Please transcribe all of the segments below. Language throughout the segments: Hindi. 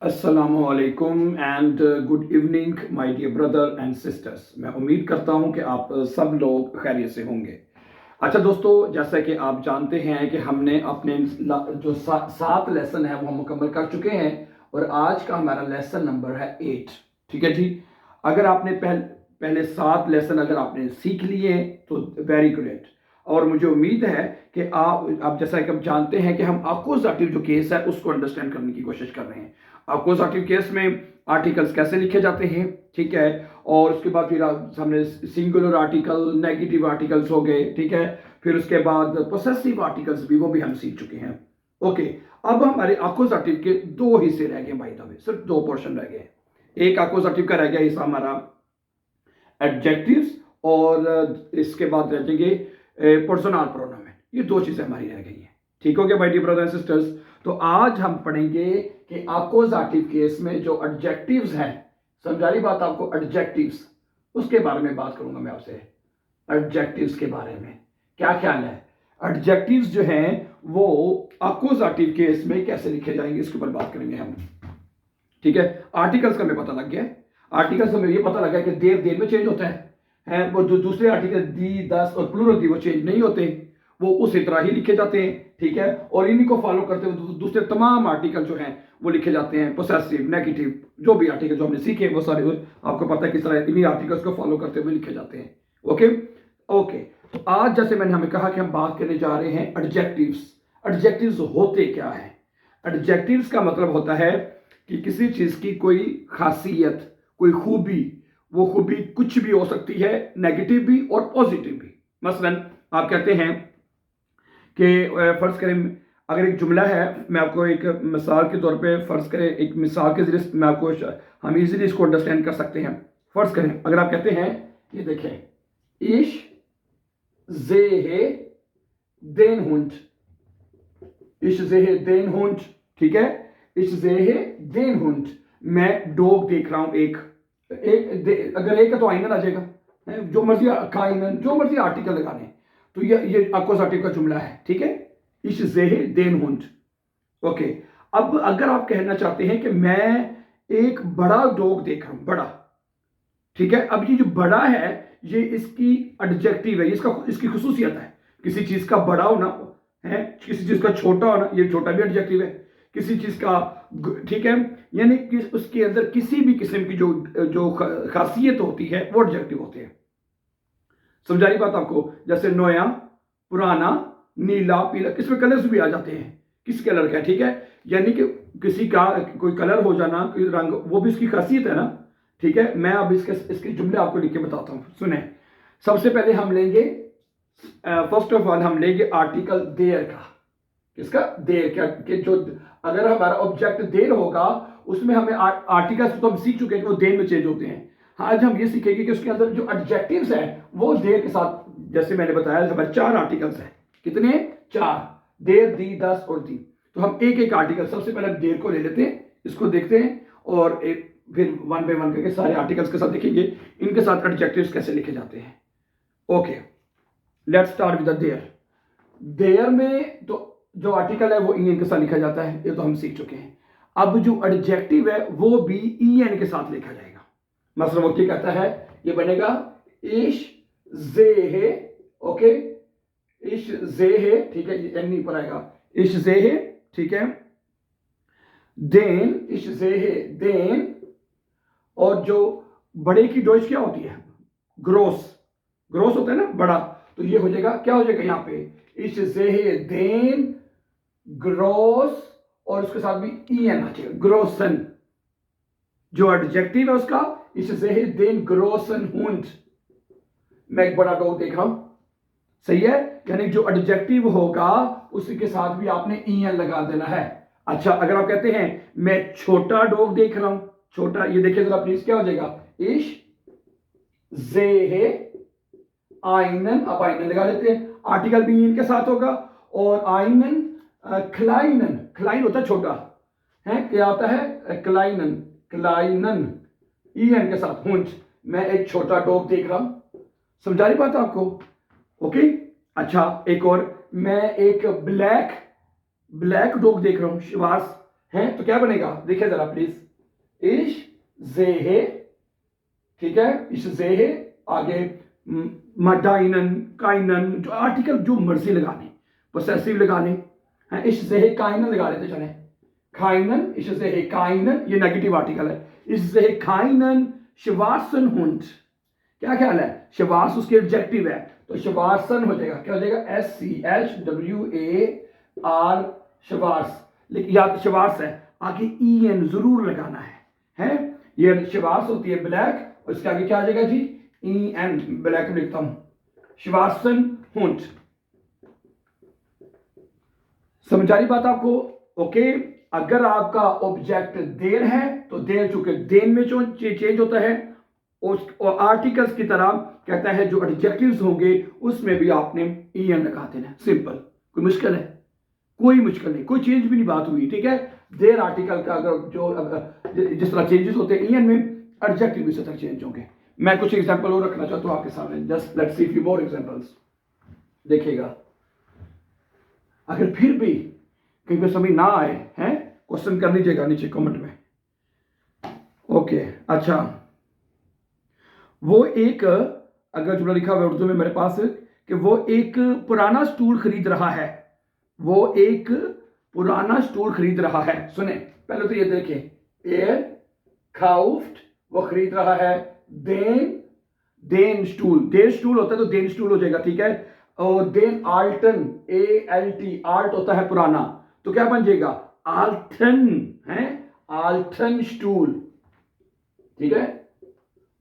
अस्सलामुअलैकुम and good evening my dear brother and sisters. मैं उम्मीद करता हूं कि आप सब लोग खैरियत से होंगे। अच्छा दोस्तों, जैसा कि आप जानते हैं कि हमने अपने जो 7 लेसन है वो हम मुकम्मल कर चुके हैं और आज का हमारा लेसन नंबर है 8। ठीक है जी। अगर आपने पहले 7 लेसन अगर आपने सीख लिए तो वेरी ग्रेट। और मुझे उम्मीद है कि आप जैसा कि आप जानते हैं कि हम अकोजाटिव जो केस है उसको अंडरस्टैंड करने की कोशिश कर रहे हैं। अकोजाटिव केस में आर्टिकल्स कैसे लिखे जाते हैं, ठीक है। और उसके बाद फिर हमने सिंगुलर आर्टिकल, नेगेटिव आर्टिकल्स हो गए, ठीक है। फिर उसके बाद पोसेसिव आर्टिकल्स भी वो भी हम सीख चुके हैं। ओके, अब हमारे अकोजाटिव के 2 हिस्से रह गए भाई साहब, सिर्फ 2 पोर्शन रह गए। एक अकोजाटिव का रह गया हिस्सा हमारा एडजेक्टिव्स, और इसके बाद रह जाएंगे पर्सनल प्रोनाउन। ये 2 चीजें हमारी रह गई हैं। ठीक हो गया my dear brothers and sisters. तो आज हम पढ़ेंगे कि अकोजाटिव केस में जो एडजेक्टिव्स हैं, समझा रही बात आपको, एडजेक्टिव्स, उसके बारे में बात करूंगा मैं आपसे। एडजेक्टिव्स के बारे में क्या ख्याल है, एडजेक्टिव्स जो हैं वो अकोजाटिव केस में कैसे लिखे जाएंगे, इसके ऊपर बात करेंगे हम। ठीक है। आर्टिकल्स का हमें पता लग गया। आर्टिकल्स हमें ये पता लगा कि देर में चेंज होता है वो जो दूसरे आर्टिकल दी, दस और प्लूरल दी वो चेंज नहीं होते, वो उसी तरह ही लिखे जाते हैं। ठीक है। और इन्हीं को फॉलो करते हुए दूसरे तमाम आर्टिकल जो हैं वो लिखे जाते हैं, पोसेसिव, नेगेटिव, जो भी आर्टिकल जो हमने सीखे वो सारे आपको पता है किस तरह इन्हीं आर्टिकल्स को फॉलो करते हुए लिखे जाते हैं। Okay okay. तो आज जैसे मैंने हमें कहा कि हम बात करने जा रहे हैं एडजेक्टिव्स। एडजेक्टिव्स होते क्या है? एडजेक्टिव्स का मतलब होता है कि किसी चीज की कोई खासियत, कोई खूबी, वो खूबी कुछ भी हो सकती है, नेगेटिव भी और पॉजिटिव भी। मसलन आप कहते हैं कि फर्ज करें, अगर एक जुमला है, मैं आपको एक मिसाल के तौर पे फर्ज करें, एक मिसाल के जरिए मैं आपको हम इजीली इसको अंडरस्टैंड कर सकते हैं। फर्ज करें अगर आप कहते हैं, ये देखें, इश जेहे देन हुंड, इश जेहे देन हुंड, ठीक है। इश जेहे देन हुंड, मैं डॉग देख रहा हूं। अगर एक है तो आइनन आ जाएगा, जो मर्जी काइनन, जो मर्जी आर्टिकल लगा लें, तो ये अकोजाटिव का जुमला है। ठीक है। इश जेहे देन हुंड। ओके। अब अगर आप कहना चाहते हैं कि मैं एक बड़ा डॉग देख रहा हूं, बड़ा, ठीक है। अब ये जो बड़ा है ये इसकी एडजेक्टिव है, इसकी खुसूसियत है। किसी चीज का बड़ा होना है, किसी चीज का छोटा होना, ये छोटा भी एडजेक्टिव है। किसी चीज का, ठीक है, यानी कि उसके अंदर किसी भी किस्म की जो जो खासियत होती है वो एडजेक्टिव होते हैं। समझा रही बात आपको? जैसे नया, पुराना, नीला, पीला, इसमें कलर्स भी आ जाते हैं, किस कलर का है, ठीक है। यानी कि किसी का कोई कलर हो जाना, कोई रंग, वो भी उसकी खासियत है ना। ठीक है। मैं अब इसके जुमले आपको लिख के बताता हूं, सुने। सबसे पहले हम लेंगे, फर्स्ट ऑफ ऑल हम लेंगे आर्टिकल देयर का। किसका? देर क्या कि जो, अगर हमारा ऑब्जेक्ट देर होगा उसमें हमें आर्टिकल्स तो हम सीख चुके हैं कि वो देर में चेंज होते हैं। आज हम ये सीखेंगे कि उसके अंदर जो एडजेक्टिव्स हैं वो देर के साथ, जैसे मैंने बताया हमारे 4 आर्टिकल्स हैं। कितने? 4। देर, दी, दस और दी। तो हम एक एक आर्टिकल, सबसे पहले देर को ले लेते हैं, इसको देखते हैं, और फिर वन बाय वन करके सारे आर्टिकल्स के साथ देखेंगे इनके साथ एडजेक्टिव्स कैसे लिखे जाते हैं। Okay, let's start with the there. There में तो जो आर्टिकल है वो ई एन के साथ लिखा जाता है, ये तो हम सीख चुके हैं। अब जो एडजेक्टिव है वो भी ई एन के साथ लिखा जाएगा। मतलब वो क्या कहता है, ये बनेगा इश जेहे, ओके, इश जेहे, ठीक है, ये एन नहीं पर आएगा, इश जेहे, ठीक है। देन, इश जेहे देन, और जो बड़े की डोज क्या होती है? ग्रोस, ग्रोस होता है ना बड़ा, तो ये हो जाएगा, क्या हो जाएगा यहाँ पे? इश जेहे देन ग्रोस, और उसके साथ भी ई एन आ जाएगा, ग्रोसन। जो एडजेक्टिव है उसका, इश जेहे देन ग्रोसन हुंड, मैं एक बड़ा डॉग देख रहा हूं, सही है। यानी जो एडजेक्टिव होगा उसी के साथ भी आपने ई एन लगा देना है। अच्छा, अगर आप कहते हैं मैं छोटा डॉग देख रहा हूं, छोटा, ये देखिए जरा प्लीज, क्या हो जाएगा? इश जेहे आइनन, अब आइनन लगा लेते हैं, आर्टिकल भी इनके साथ होगा, और आइनन क्लाइनन, क्लाइन होता है छोटा, है, क्या होता है? क्लाइनन, क्लाइनन, ई एन के साथ, हुंच, मैं एक छोटा डॉग देख रहा हूं। समझा रही बात आपको? ओके। अच्छा, एक और, मैं एक ब्लैक डॉग देख रहा हूं, शिवास, हैं, तो क्या बनेगा देखिए जरा प्लीज, इश जेहे, ठीक है, इश जेहे, आगे मडाइनन, काइनन, जो आर्टिकल जो मर्जी लगाने, पोसेसिव लगाने हैं, इश जेहे काइनन लगा लेते चले, खाइनन, इश जेहे काइनन, ये नेगेटिव आर्टिकल है, इश जेहे काइनन शवार्सन हुंड, क्या ख्याल है, शवार्स उसके एडजेक्टिव है, तो शवार्सन हो जाएगा, क्या हो जाएगा, SCHWAR, शवार्स, लेकिन या तो शवार्स है, आगे EN जरूर लगाना है, ये शवार्स होती है ब्लैक, और इसके आगे क्या आ जाएगा जी, EN, ब्लैक में लिखता हूं, शवार्सन हुंड। समझ आ रही बात आपको? ओके, अगर आपका ऑब्जेक्ट देर है तो देर चूंकि देन में चेंज होता है, और आर्टिकल्स की तरह कहता है जो एडजेक्टिव्स होंगे उसमें भी आपने EN लगा देना, सिंपल, कोई मुश्किल है, कोई मुश्किल नहीं, कोई चेंज भी नहीं बात हुई, ठीक है। देर आर्टिकल का अगर जो जिस तरह चेंजेस होते हैं EN में, एडजेक्टिव भी उसी तरह चेंज होंगे। मैं कुछ एग्जांपल और रखना चाहता हूं आपके सामने, just let's see few more examples, देखिएगा, अगर फिर भी कहीं पर समझ ना आए हैं, क्वेश्चन कर लीजिएगा नीचे कमेंट में। ओके, अच्छा, वो एक, अगर जुमला लिखा हुआ है उर्दू में मेरे पास, कि वो एक पुराना स्टूल खरीद रहा है, वो एक पुराना स्टूल खरीद रहा है। सुने पहले तो ये देखें, एर काउफ्ट, वो खरीद रहा है, then, then stool, then stool होता है तो देन स्टूल हो जाएगा, ठीक है, और देन आल्टन, ALT, आल्ट होता है पुराना, तो क्या बन जाएगा, आल्टन, है, आल्टन स्टूल, ठीक है,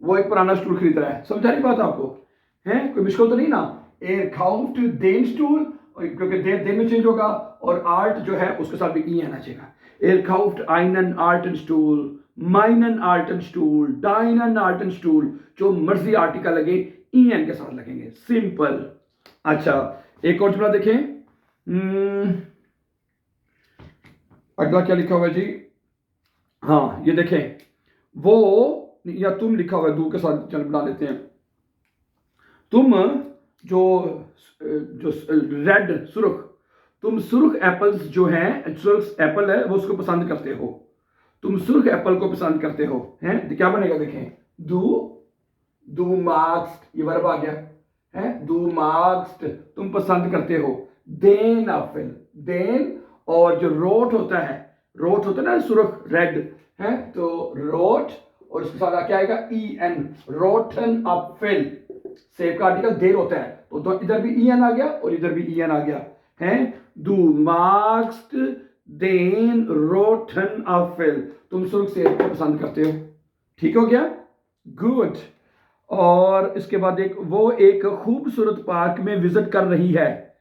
वो एक पुराना स्टूल खरीद रहा है। समझा रही बात आपको? है कोई मुश्किल तो नहीं ना? एर काउफ्ट देन स्टूल, क्योंकि देन में चेंज होगा, और आर्ट जो है उसके साथ भी EN आ जाएगा। एर काउफ्ट आइनन आर्टन स्टूल, माइनन आर्टन स्टूल, डाइनन आर्टन स्टूल, जो मर्जी आर्टिकल लगे EN के साथ लगेंगे, सिंपल। अच्छा, एक और जुमला देखें, अगला क्या लिखा हुआ है जी, हाँ ये देखें, वो, या तुम लिखा हुआ है, दो के साथ चल बना लेते हैं, तुम जो जो रेड सुर्ख, तुम सुर्ख एप्पल्स जो हैं, सुर्ख एप्पल है वो उसको पसंद करते हो, तुम सुर्ख एप्पल को पसंद करते हो, हैं, तो क्या बनेगा देखें, दू मार्क्स, ये वर्ब आ गया है, दू मार्क्स, तुम पसंद करते हो, देन एप्पल, देन, और जो रोट होता है ना सुर्ख रेड है, तो रोट, और उसके साथ क्या आएगा, EN, रोटन एप्पल, सेब का आर्टिकल देर होता है, तो इधर भी EN आ गया और इधर भी EN आ गया, है, दू मार्क्स देन रोटन एप्पल, तुम सुर्ख सेब को पसंद करते हो, ठीक हो गया, गुड। और इसके बाद वो एक खूबसूरत पार्क में विजिट कर रही है,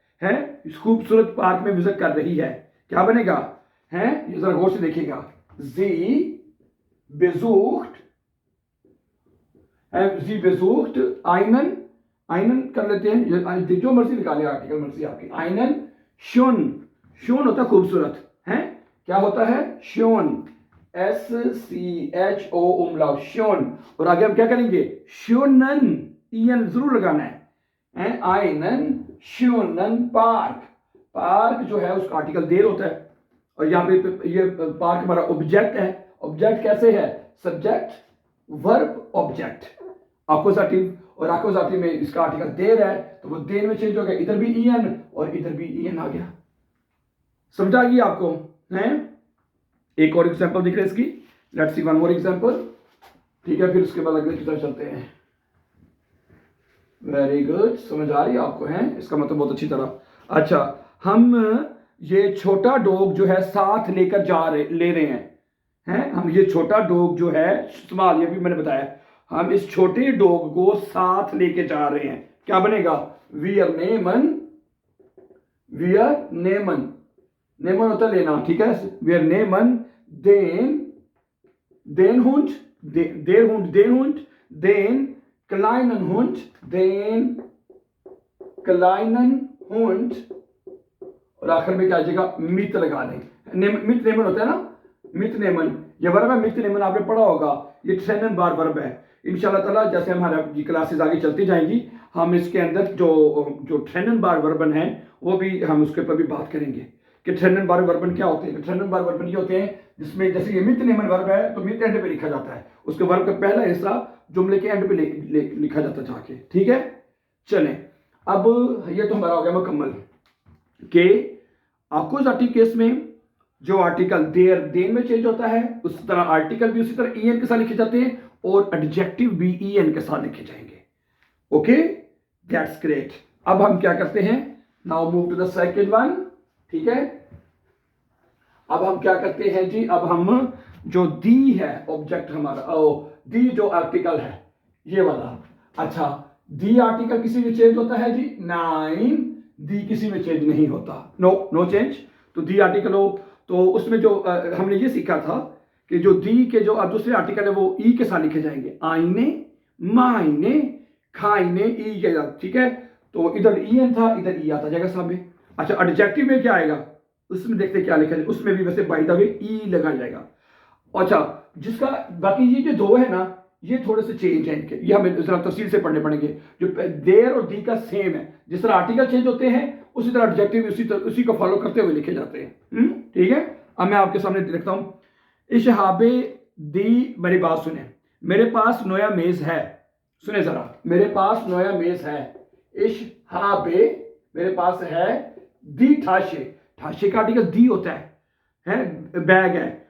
खूबसूरत पार्क में विजिट कर रही है, क्या बनेगा, है, ये जरा गौर से देखिएगा, जी बेजूख्ट, जी बेजूख्ट आइनन, आइनन कर लेते हैं, जो मर्जी निकाले आर्टिकल, मर्जी आपकी, आइनन शोन, शोन होता है खूबसूरत, है, क्या होता है, शोन, SCHO उमलाउट, शोन, और आगे हम क्या करेंगे, शोनन, EN जरूर लगाना है, आइनन शोनन पार्क, पार्क जो है उसका आर्टिकल देर होता है, और यहाँ पे ये पार्क हमारा ऑब्जेक्ट है, ऑब्जेक्ट कैसे है, सब्जेक्ट वर्ब ऑब्जेक्ट, अक्यूजेटिव, और अक्यूजेटिव में इसका आर्टिकल देर है, तो वो देर में चेंज हो गया, इधर भी EN और इधर भी EN आ गया। समझा गई आपको? है, एक और एग्जांपल दिख रहा है इसकी, let's see one more example, ठीक है, फिर उसके बाद अगले की तरफ चलते हैं। वेरी गुड, समझ आ रही है आपको? है, इसका मतलब बहुत अच्छी तरह। अच्छा, हम ये छोटा डॉग जो है साथ लेकर ले रहे हैं, हम ये छोटा डॉग जो है इस्तेमाल, ये भी मैंने बताया, हम इस छोटे डॉग को साथ लेके जा रहे हैं, क्या बनेगा, वियर नेमन, वियर नेमन, नेमन होता है लेना, ठीक है, वियर नेमन देन हुंड, देर हुंड, देन हुंड, देन क्लाइनन हुंड, देन क्लाइनन हुंड, और आखिर में क्या आ जाएगा, मित लगा दें, मित नेमन होता है ना, मित नेमन, ये वर्ब है, मित नेमन आपने पढ़ा होगा, ये ट्रेनन बार वर्ब है। इंशाल्लाह ताला जैसे हमारी क्लासेस आगे चलती जाएंगी, हम इसके अंदर जो ट्रेनन बार वर्बन है वो भी हम उसके ऊपर भी बात करेंगे, कि ट्रेंडन बार वर्बन क्या होते हैं? ट्रेंडन बार वर्बन ये होते हैं जिसमें जैसे ये मित नेमन वर्ब है तो मित एंड पे लिखा जाता है, उसके वर्ब का पहला हिस्सा जुमले के एंड पे लिखा जाता है जाके। ठीक है, चलें अब ये तो हमारा हो गया मुकम्मल कि अक्यूजेटिव केस में जो आर्टिकल देयर देन में चेंज होता है उस तरह आर्टिकल भी उसी तरह ईएन के साथ लिखे जाते हैं और एडजेक्टिव भी ईएन के साथ लिखे जाएंगे। Okay, that's great. अब हम क्या करते हैं, now move to the second one. ठीक है, अब हम क्या करते हैं जी, अब हम जो दी है ऑब्जेक्ट हमारा, दी जो आर्टिकल है ये वाला, अच्छा दी आर्टिकल किसी में चेंज होता है जी? नाइन, दी किसी में चेंज नहीं होता, नो चेंज। तो दी आर्टिकल हो तो उसमें जो हमने ये सीखा था कि जो दी के जो दूसरे आर्टिकल है वो ई के साथ लिखे जाएंगे, आईने, मायने, खाइने, ई के साथ। ठीक है, तो इधर ई एन था, इधर ई आता जाएगा सामने। अच्छा एडजेक्टिव में क्या आएगा, उसमें देखते क्या लिखा है, उसमें भी वैसे बाय द वे ई लगा जाएगा। अच्छा जिसका बाकी ये जो दो है ना ये थोड़े से चेंज है इनके, ये हमें जरा तफसील से पढ़ने पड़ेंगे। जो देयर और दी का सेम है, जिस तरह आर्टिकल चेंज होते हैं उसी तरह एडजेक्टिव उसी को फॉलो करते हुए लिखे जाते हैं। ठीक है, अब मैं आपके सामने लिखता हूं, इशहाबे दी, मेरी बात सुने, मेरे पास नोया मेज है, सुने जरा, मेरे पास नोया मेज है, इशहाबे मेरे पास है, दी ठाशे, ठाशे का आर्टिकल दी होता है बैग है।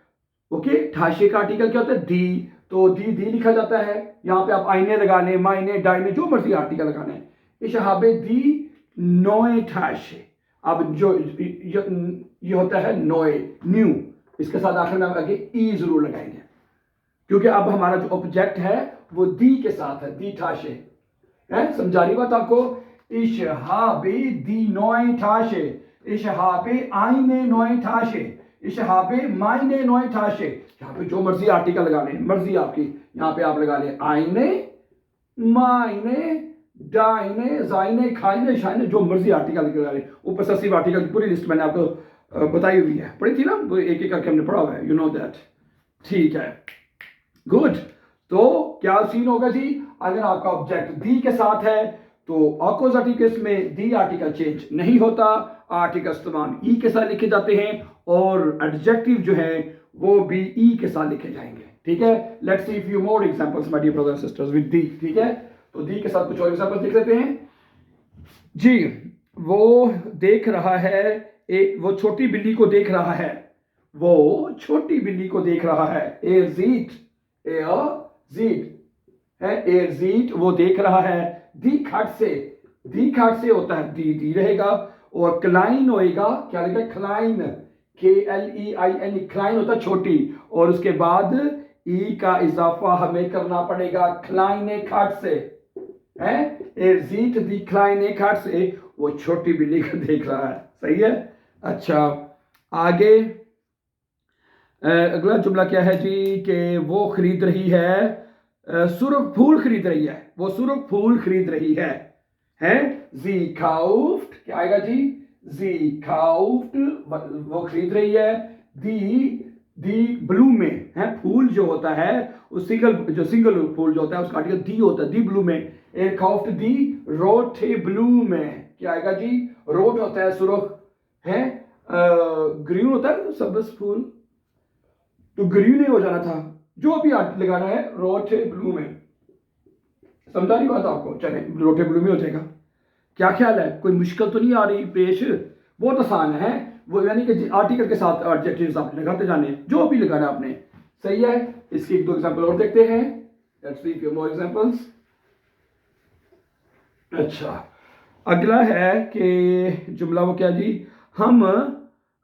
ओके, ठाशे का आर्टिकल क्या होता है? दी, तो दी लिखा जाता है। यहां पे आप आईने लगा लें, मायने, डायने, जो मर्जी आर्टिकल लगाना है। इशहाबे दी नोए ठाशे, अब जो ये होता है नोए, न्यू, इसके साथ आखिर में हम आगे ई जरूर लगाएंगे क्योंकि अब हमारा जो ऑब्जेक्ट है वो दी के साथ है, दी ठाशे है। समझा रही बात आपको? इशहाबे दी नोए ठाशे, इशहाबे आईने नोए ठाशे, इशहाबे मायने नोए ठाशे। यहाँ पे जो मर्जी आर्टिकल लगा लें, मर्जी आपकी, यहाँ पे आप लगा लें आईने, मायने, डाइने, जाइने, खाइने, शाइने, जो मर्जी आर्टिकल लगा लें। ऊपर पसेसिव आर्टिकल की पूरी लिस्ट मैंने आपको बताई हुई है, पढ़ी थी ना, वो एक एक करके हमने पढ़ा हुआ है, यू नो दैट। ठीक है, गुड। तो क्या सीन होगा जी, अगर आपका ऑब्जेक्ट दी के साथ है तो अक्यूजेटिव केस में दी आर्टिकल चेंज नहीं होता, आर्टिकल तमाम ई के साथ लिखे जाते हैं और एडजेक्टिव जो है वो भी ई के साथ लिखे जाएंगे। ठीक है, let's see few more examples my dear brothers and sisters with the. ठीक है, तो दी के साथ कुछ और एग्जांपल्स देख लेते हैं जी। वो देख रहा है, वो छोटी बिल्ली को देख रहा है, वो छोटी बिल्ली को देख रहा है। एयरजीट है, एयरजीट वो देख रहा है। दी खट से होता है, दी रहेगा और क्लाइन होएगा, क्या लिखा है? क्लाइन, KLEIN, क्लाइन होता है छोटी, और उसके बाद ई का इजाफा हमें करना पड़ेगा क्लाइन खट से है। एयरजीट दी क्लाइन खट से, वो छोटी बिल्ली को देख रहा है। सही है। अच्छा आगे अगला जुमला क्या है जी, कि वो खरीद रही है, सुर्ख फूल खरीद रही है, वो सुर्ख फूल खरीद रही है। जी काउफ्ट, क्या आएगा जी? जी काउफ्ट, वो खरीद रही है। दी ब्लू में है, फूल जो होता है उस सिंगल फूल जो होता है उसका आर्टिकल दी होता है, दी ब्लू में। एयरक्राफ्ट दी रोटे ब्लू में, क्या आएगा जी? रोट होता है सुर्ख है, ग्रीन होता है सबज फूल, तो ग्रीन नहीं हो जाना था, जो भी लगाना है रोटे ब्लू में। समझा रही बात आपको? चले रोटे ब्लू में हो जाएगा। क्या ख्याल है, कोई मुश्किल तो नहीं आ रही पेश? बहुत आसान है वो, यानी कि आर्टिकल के साथ एडजेक्टिव्स आप लगाते जाने, जो भी लगाना आपने। सही है। इसकी एक दो एग्जांपल और देखते हैं। Let's see few more examples. अच्छा अगला है कि जुमला वो क्या जी, हम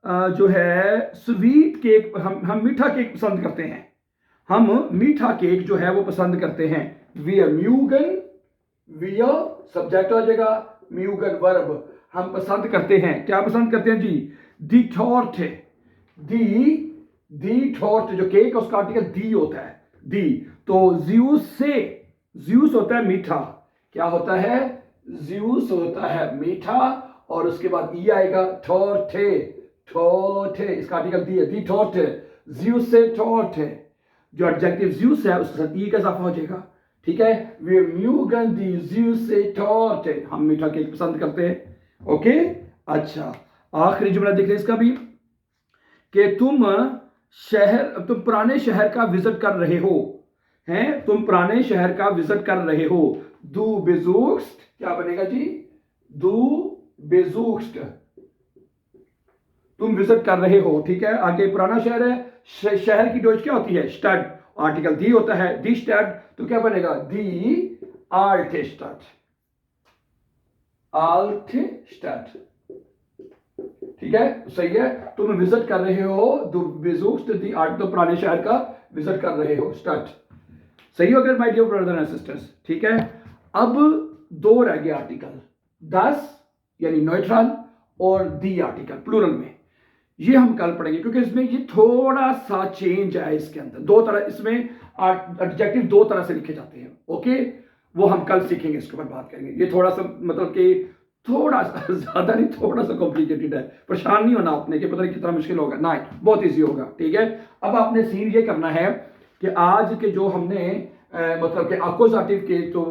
जो है स्वीट केक, हम मीठा केक पसंद करते हैं, हम मीठा केक जो है वो पसंद करते हैं। वी म्यूगन, वी सब्जेक्ट हो जाएगा, म्यूगन वर्ब, हम पसंद करते हैं। क्या पसंद करते हैं जी? दी थॉर्ट, दी थॉर्ट जो केक उसका आर्टिकल दी होता है, दी। तो ज्यूस होता है मीठा, क्या होता है? ज्यूस होता है मीठा, और उसके बाद ई आएगा थॉर्टे, इसका आर्टिकल दी है, दी थॉर्ट, ज्यूस से थॉर्ट, जो एडजेक्टिव ज्यूस है उसके साथ ई का इजाफा हो जाएगा। ठीक है, वी म्यूगन दी ज्यूस से थॉर्ट, हम मीठा केक पसंद करते हैं। ओके, अच्छा आखिरी जुमला देख रहे इसका भी कि तुम पुराने शहर का विजिट कर रहे हो, हैं, तुम पुराने शहर का विजिट कर रहे हो। दू बेजूक्स्ट क्या बनेगा जी? दू बेजूक्स्ट, तुम विजिट कर रहे हो, ठीक है। आगे पुराना शहर है, शहर की डोज क्या होती है? स्टड, आर्टिकल दी होता है, दी स्टड, तो क्या बनेगा? दी आल्ट स्टड, आल्ट स्टड, ठीक है, सही है। तुम विजिट कर रहे हो, दू बेजूक्स्ट दी आर्ट, तो पुराने शहर का विजिट कर रहे हो, स्टड, सही हो गया my dear brother and sisters, ठीक है। अब दो रह गए आर्टिकल, 10 यानी न्यूट्रल और दी आर्टिकल प्लूरल में, ये हम कल पढ़ेंगे क्योंकि इसमें ये थोड़ा सा चेंज है इसके अंदर। दो तरह इसमें एडजेक्टिव दो तरह से लिखे जाते हैं, ओके, वो हम कल सीखेंगे, इसके ऊपर बात करेंगे। ये थोड़ा सा मतलब कि थोड़ा सा ज्यादा नहीं, थोड़ा सा कॉम्प्लिकेटेड है, परेशान नहीं होना आपने कि पता नहीं कितना मुश्किल होगा, ना, बहुत ईजी होगा, ठीक है। अब आपने सीन ये करना है कि आज के जो हमने मतलब कि अकोजाटिव के तो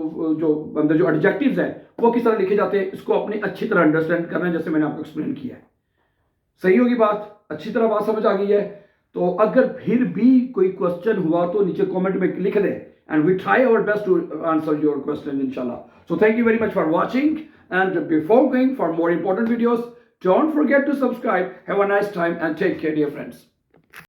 जो अंदर जो एडजेक्टिव्स है वो किस तरह लिखे जाते हैं, इसको अपनी अच्छी तरह अंडरस्टैंड करना है, जैसे मैंने आपको एक्सप्लेन किया है। सही होगी बात? अच्छी तरह बात समझ आ गई है? तो अगर फिर भी कोई क्वेश्चन हुआ तो नीचे कमेंट में लिख दे, and we try our best to answer your question इंशाल्लाह। So thank you very much for watching, and before going for more important videos, don't forget to subscribe. Have a nice time and take care dear friends.